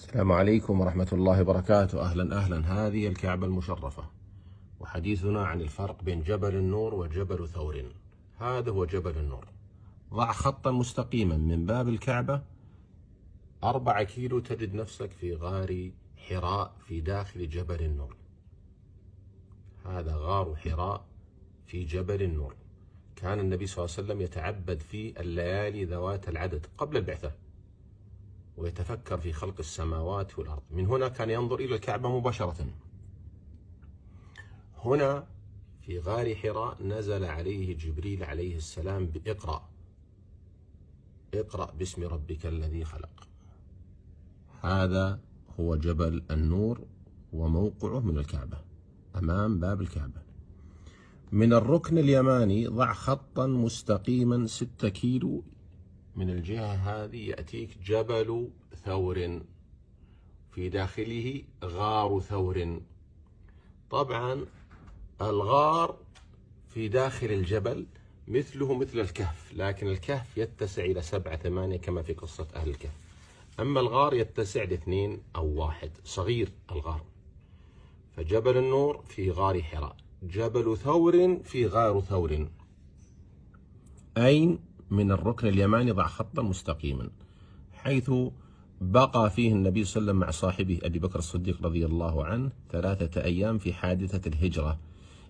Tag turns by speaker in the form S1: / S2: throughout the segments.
S1: السلام عليكم ورحمة الله وبركاته. أهلا أهلا. هذه الكعبة المشرفة، وحديثنا عن الفرق بين جبل النور وجبل ثور. هذا هو جبل النور. ضع خطا مستقيما من باب الكعبة 4 كيلو تجد نفسك في غار حراء في داخل جبل النور. هذا غار حراء في جبل النور. كان النبي صلى الله عليه وسلم يتعبد في الليالي ذوات العدد قبل البعثة، ويتفكر في خلق السماوات والأرض. من هنا كان ينظر إلى الكعبة مباشرة. هنا في غار حراء نزل عليه جبريل عليه السلام بإقرأ، اقرأ باسم ربك الذي خلق. هذا هو جبل النور وموقعه من الكعبة أمام باب الكعبة. من الركن اليماني ضع خطا مستقيما 6 كيلو من الجهة هذه يأتيك جبل ثور، في داخله غار ثور. طبعا الغار في داخل الجبل مثله مثل الكهف، لكن الكهف يتسع إلى 7 8 كما في قصة أهل الكهف، أما الغار يتسع ل2 أو 1، صغير الغار. فجبل النور في غار حراء، جبل ثور في غار ثور. أين؟ من الركن اليماني ضع خطا مستقيما، حيث بقى فيه النبي صلى الله عليه وسلم مع صاحبه أبي بكر الصديق رضي الله عنه 3 أيام في حادثة الهجرة،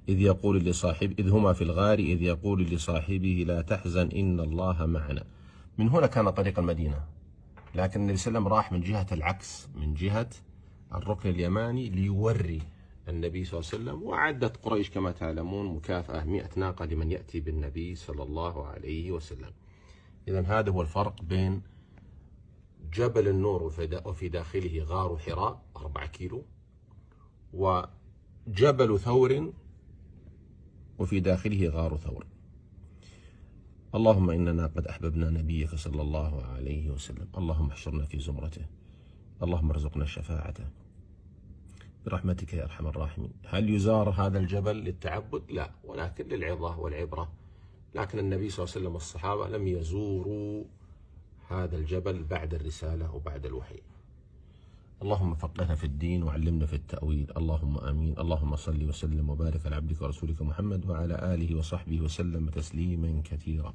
S1: إذ هما في الغار إذ يقول لصاحبه لا تحزن إن الله معنا. من هنا كان طريق المدينة، لكن النبي صلى الله عليه وسلم راح من جهة العكس، من جهة الركن اليماني، ليوري النبي صلى الله عليه وسلم. وعدت قريش كما تعلمون مكافأة 100 ناقة لمن يأتي بالنبي صلى الله عليه وسلم. إذن هذا هو الفرق بين جبل النور وفي داخله غار حراء 4 كيلو، وجبل ثور وفي داخله غار ثور. اللهم إننا قد أحببنا نبيك صلى الله عليه وسلم، اللهم احشرنا في زمرته، اللهم ارزقنا الشفاعة برحمتك يا أرحم الراحمين. هل يزار هذا الجبل للتعبد؟ لا، ولكن للعظة والعبرة. لكن النبي صلى الله عليه وسلم والصحابة لم يزوروا هذا الجبل بعد الرسالة وبعد الوحي. اللهم فقهنا في الدين وعلمنا في التأويل، اللهم آمين. اللهم صل وسلم وبارك على عبدك ورسولك محمد وعلى آله وصحبه وسلم تسليما كثيرا.